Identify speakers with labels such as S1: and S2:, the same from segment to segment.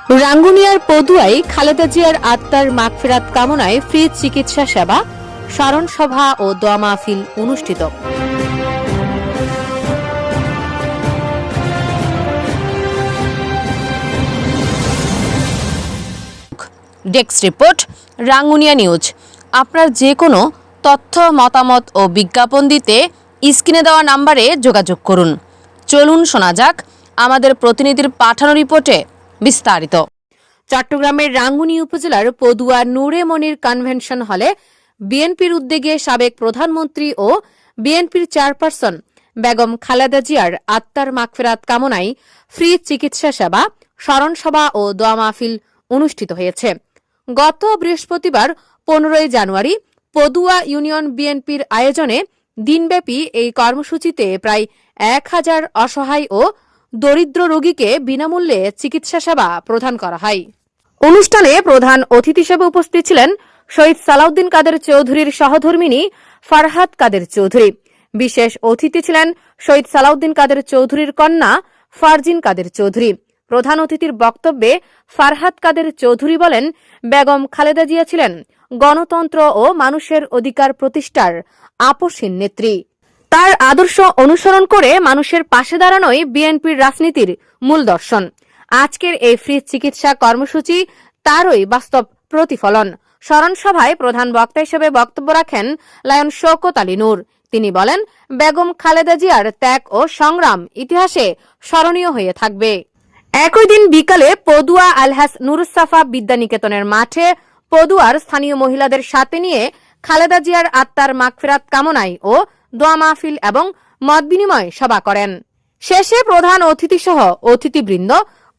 S1: রাঙ্গুনিয়ার পদুয়ায় খালেদা জিয়ার আত্মার মাগফিরাত কামনায় ফ্রি চিকিৎসা সেবা, স্মরণ সভা ও দোয়া মাহফিল অনুষ্ঠিত। Desk report, Rangunia news. আপনার যে কোনো তথ্য, মতামত ও বিজ্ঞাপন দিতে স্ক্রিনে দেওয়া নম্বরে যোগাযোগ করুন। চলুন শোনা যাক আমাদের প্রতিনিধির পাঠানো রিপোর্টে বিস্তারিত। চট্টগ্রামের রাঙ্গুনিয়া উপজেলার পদুয়া নূরে মনির কনভেনশন হলে বিএনপির উদ্যোগে সাবেক প্রধানমন্ত্রী ও বিএনপির চেয়ারপারসন বেগম খালেদা জিয়ার আত্মার মাগফিরাত কামনায় ফ্রি চিকিৎসা সেবা, স্মরণ সভা ও দোয়া মাহফিল অনুষ্ঠিত হয়েছে। গত বৃহস্পতিবার 15 জানুয়ারি পদুয়া ইউনিয়ন বিএনপির আয়োজনে দিনব্যাপী এই কর্মসূচিতে প্রায় 1000 অসহায় ও দরিদ্র রোগীকে বিনামূল্যে চিকিৎসা সেবা প্রদান করা হয়। অনুষ্ঠানে প্রধান অতিথি হিসেবে উপস্থিত ছিলেন শহীদ সালাউদ্দিন কাদের চৌধুরীর সহধর্মিণী ফারহাত কাদের চৌধুরী। বিশেষ অতিথি ছিলেন শহীদ সালাউদ্দিন কাদের চৌধুরীর কন্যা ফারজিন কাদের চৌধুরী। প্রধান অতিথির বক্তব্যে ফারহাত কাদের চৌধুরী বলেন, বেগম খালেদা জিয়া ছিলেন গণতন্ত্র ও মানুষের অধিকার প্রতিষ্ঠার আপসহীন নেত্রী। তার আদর্শ অনুসরণ করে মানুষের পাশে দাঁড়ানোই বিএনপির রাজনীতির মূল দর্শন। আজকের এই ফ্রি চিকিৎসা কর্মসূচি তারই বাস্তব প্রতিফলন। স্মরণ সভায় প্রধান বক্তা হিসেবে বক্তব্য রাখেন লায়ন শওকত আলী নূর। তিনি বলেন, বেগম খালেদা জিয়ার ত্যাগ ও সংগ্রাম ইতিহাসে স্মরণীয় হয়ে থাকবে। একই দিন বিকালে পদুয়া আলহাস নুরুসাফা বিদ্যানিকেতনের মাঠে পদুয়ার স্থানীয় মহিলাদের সাথে নিয়ে খালেদা জিয়ার আত্মার মাগফিরাত কামনায় ও দোয়া মাহফিল এবং মত বিনিময় সভা করেন। শেষে প্রধান অতিথি সহ অতিথিবৃন্দ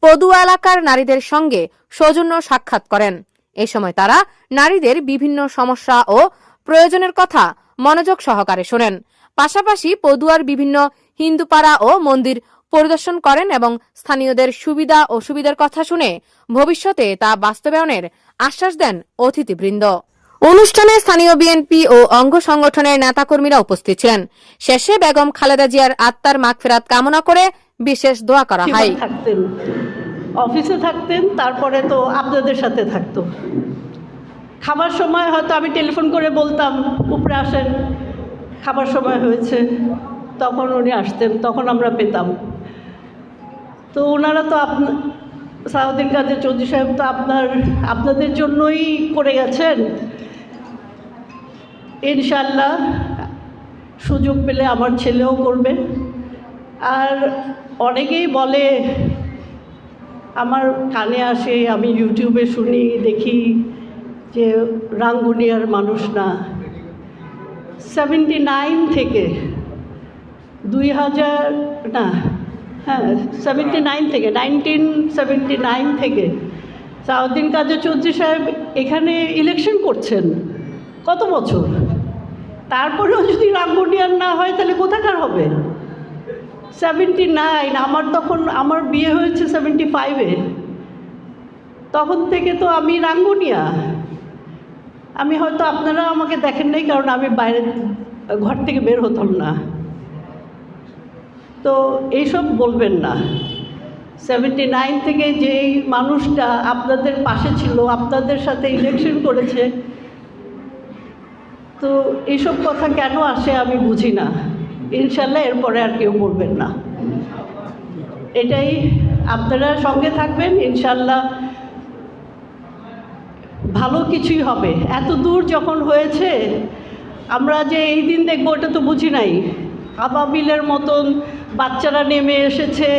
S1: পদুয়া এলাকার নারীদের সঙ্গে সৌজন্য সাক্ষাৎ করেন। এ সময় তারা নারীদের বিভিন্ন সমস্যা ও প্রয়োজনের কথা মনোযোগ সহকারে শোনেন। পাশাপাশি পদুয়ার বিভিন্ন হিন্দুপাড়া ও মন্দির পরিদর্শন করেন এবং স্থানীয়দের সুবিধা অসুবিধার কথা শুনে ভবিষ্যতে তা বাস্তবায়নের আশ্বাস দেন অতিথিবৃন্দ। অনুষ্ঠানে স্থানীয় বিএনপি ও অঙ্গ সংগঠনের নেতাকর্মীরা উপস্থিত ছিলেন। শেষে বেগম খালেদা জিয়ার আত্মার মাগফিরাত কামনা করে বিশেষ দোয়া করা হয়।
S2: অফিসে থাকতেন, তারপরে তো আপনাদের সাথে থাকতো। খাবার সময় হয়তো আমি টেলিফোন করে বলতাম উপরে আসেন, খাবার সময় হয়েছে, তখন উনি আসতেন, তখন আমরা পেতাম। তো ওনারা তো সালাউদ্দিন কাদের চৌধুরী সাহেব তো আপনাদের জন্যই করে গেছেন। ইনশাল্লাহ সুযোগ পেলে আমার ছেলেও করবে। আর অনেকেই বলে, আমার কানে আসে, আমি ইউটিউবে শুনি, দেখি যে রাঙ্গুনিয়ার মানুষ না। 79 থেকে 1979 থেকে সালাউদ্দিন কাদের চৌধুরী সাহেব এখানে ইলেকশন করছেন কত বছর। তারপরেও যদি রাঙ্গুনিয়ার না হয় তাহলে কোথাকার হবে? 79, আমার বিয়ে হয়েছে 75-এ। তখন থেকে তো আমি রাঙ্গুনিয়া। আমি হয়তো আপনারা আমাকে দেখেন নাই, কারণ আমি বাইরে ঘর থেকে বের হতাম না। তো এইসব বলবেন না। 79 থেকে যেই মানুষটা আপনাদের পাশে ছিল, আপনাদের সাথে ইলেকশন করেছে, তো এইসব কথা কেন আসে আমি বুঝি না। ইনশাল্লাহ এরপরে আর কেউ বলবেন না। এটাই, আপনারা সঙ্গে থাকবেন, ইনশাল্লাহ ভালো কিছুই হবে। এত দূর যখন হয়েছে, আমরা যে এই দিন দেখবো ওটা তো বুঝি নাই। আবাবিলের মতন বাচ্চারা নেমে এসেছে,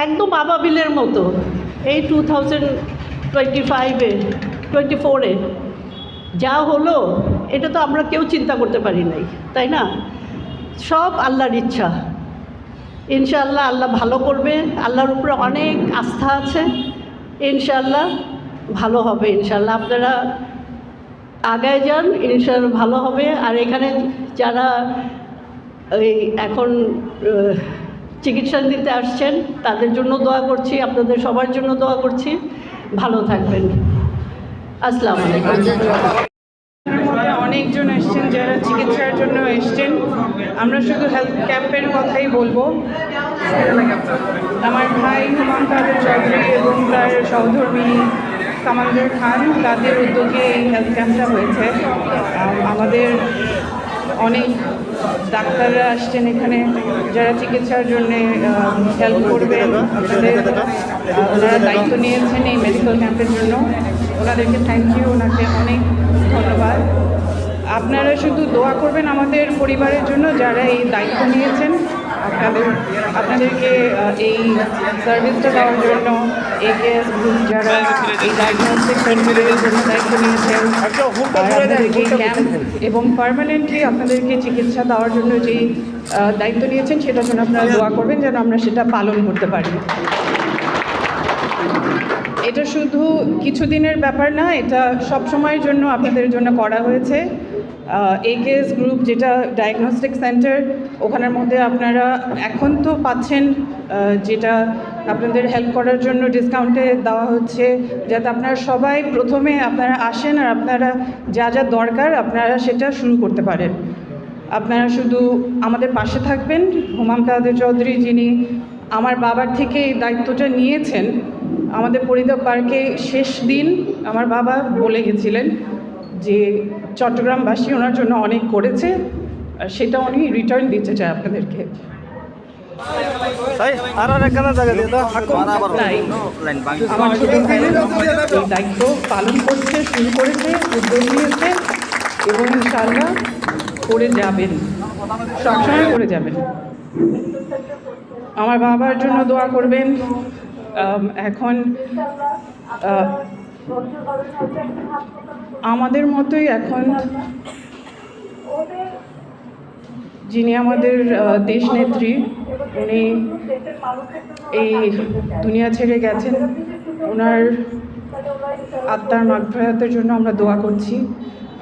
S2: একদম আবাবিলের মতো। এই 2024-এ যা হলো, এটা তো আমরা কেউ চিন্তা করতে পারি নাই, তাই না? সব আল্লাহর ইচ্ছা। ইনশাআল্লাহ আল্লাহ ভালো করবে, আল্লাহর উপরে অনেক আস্থা আছে। ইনশাআল্লাহ ভালো হবে। ইনশাআল্লাহ আপনারা আগায় যান, ইনশাআল্লাহ ভালো হবে। আর এখানে যারা এখন চিকিৎসা দিতে আসছেন, তাদের জন্য দোয়া করছি, আপনাদের সবার জন্য দোয়া করছি। ভালো থাকবেন। আসসালামু আলাইকুম।
S3: অনেকজন এসছেন যারা চিকিৎসার জন্য এসছেন। আমরা শুধু হেলথ ক্যাম্পের কথাই বলবো। আমার ভাই হুমায়ুন কাদের চৌধুরী এবং তার সহধর্মী কামালুর খান, তাদের উদ্যোগে এই হেলথ ক্যাম্পটা হয়েছে। আমাদের অনেক ডাক্তাররা আসছেন এখানে, যারা চিকিৎসার জন্যে হেল্প করবেন। আপনাদের ওনারা দায়িত্ব নিয়েছেন এই মেডিকেল ক্যাম্পের জন্য, ওনাদেরকে থ্যাংক ইউ, ওনাকে অনেক ধন্যবাদ। আপনারা শুধু দোয়া করবেন আমাদের পরিবারের জন্য, যারা এই দায়িত্ব নিয়েছেন। আপনাদেরকে এই সার্ভিসটা দেওয়ার জন্য AKS গ্রুপ যারা এই ডায়াগনস্টিক সেন্টারের জন্য দায়িত্ব নিয়েছেন, আপনাদেরকে ক্যাম্প এবং পার্মানেন্টলি আপনাদেরকে চিকিৎসা দেওয়ার জন্য যেই দায়িত্ব নিয়েছেন, সেটার জন্য আপনারা দোয়া করবেন যেন আমরা সেটা পালন করতে পারি। এটা শুধু কিছুদিনের ব্যাপার না, এটা সব সময়ের জন্য আপনাদের জন্য করা হয়েছে। AKS গ্রুপ যেটা ডায়াগনস্টিক সেন্টার, ওখানের মধ্যে আপনারা এখন তো পাচ্ছেন যেটা আপনাদের হেল্প করার জন্য ডিসকাউন্টে দেওয়া হচ্ছে, যাতে আপনারা সবাই প্রথমে আপনারা আসেন আর আপনারা যা যা দরকার আপনারা সেটা শুরু করতে পারেন। আপনারা শুধু আমাদের পাশে থাকবেন। হুমায়ুন কাদের চৌধুরী, যিনি আমার বাবার থেকে এই দায়িত্বটা নিয়েছেন, আমাদের পরিদা পার্কে শেষ দিন আমার বাবা বলে গেছিলেন যে চট্টগ্রামবাসী ওনার জন্য অনেক করেছে, আর সেটা উনি রিটার্ন দিতে চায় আপনাদেরকে। তাই আমার ছোটো ভাই এই দায়িত্ব পালন করছে, শুরু করেছে, উদ্যোগ নিয়েছে এবং ইনশাআল্লাহ করে যাবেন, সবসময় করে যাবেন। আমার বাবার জন্য দোয়া করবেন। এখন আমাদের মতোই এখন যিনি আমাদের দেশ নেত্রী, উনি এই দুনিয়া ছেড়ে গেছেন, ওনার আত্মার মাগফিরাতের জন্য আমরা দোয়া করছি।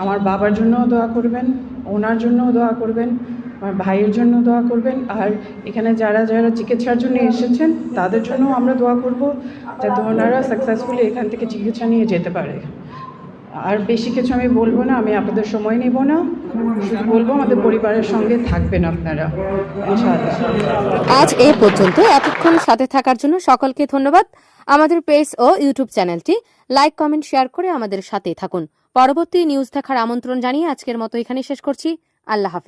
S3: আমার বাবার জন্যও দোয়া করবেন, ওনার জন্যও দোয়া করবেন, আমার ভাইয়ের জন্য দোয়া করবেন, আর এখানে যারা যারা চিকিৎসার জন্য এসেছেন তাদের জন্য আমরা দোয়া করব যাতে ওনারা সাকসেসফুলি এখান থেকে চিকিৎসা নিয়ে যেতে পারে। আর বেশি কিছু আমি বলবো না, আমি আপনাদের সময় নেব না, শুধু বলবো আমাদের পরিবারের সঙ্গে থাকবেন আপনারা ইনশাআল্লাহ।
S1: আজ এ পর্যন্ত এতক্ষণ সাথে থাকার জন্য সকলকে ধন্যবাদ। আমাদের পেজ ও ইউটিউব চ্যানেলটি লাইক, কমেন্ট, শেয়ার করে আমাদের সাথেই থাকুন। পরবর্তী নিউজ দেখার আমন্ত্রণ জানিয়ে আজকের মতো এখানে শেষ করছি। আল্লাহ হাফেজ।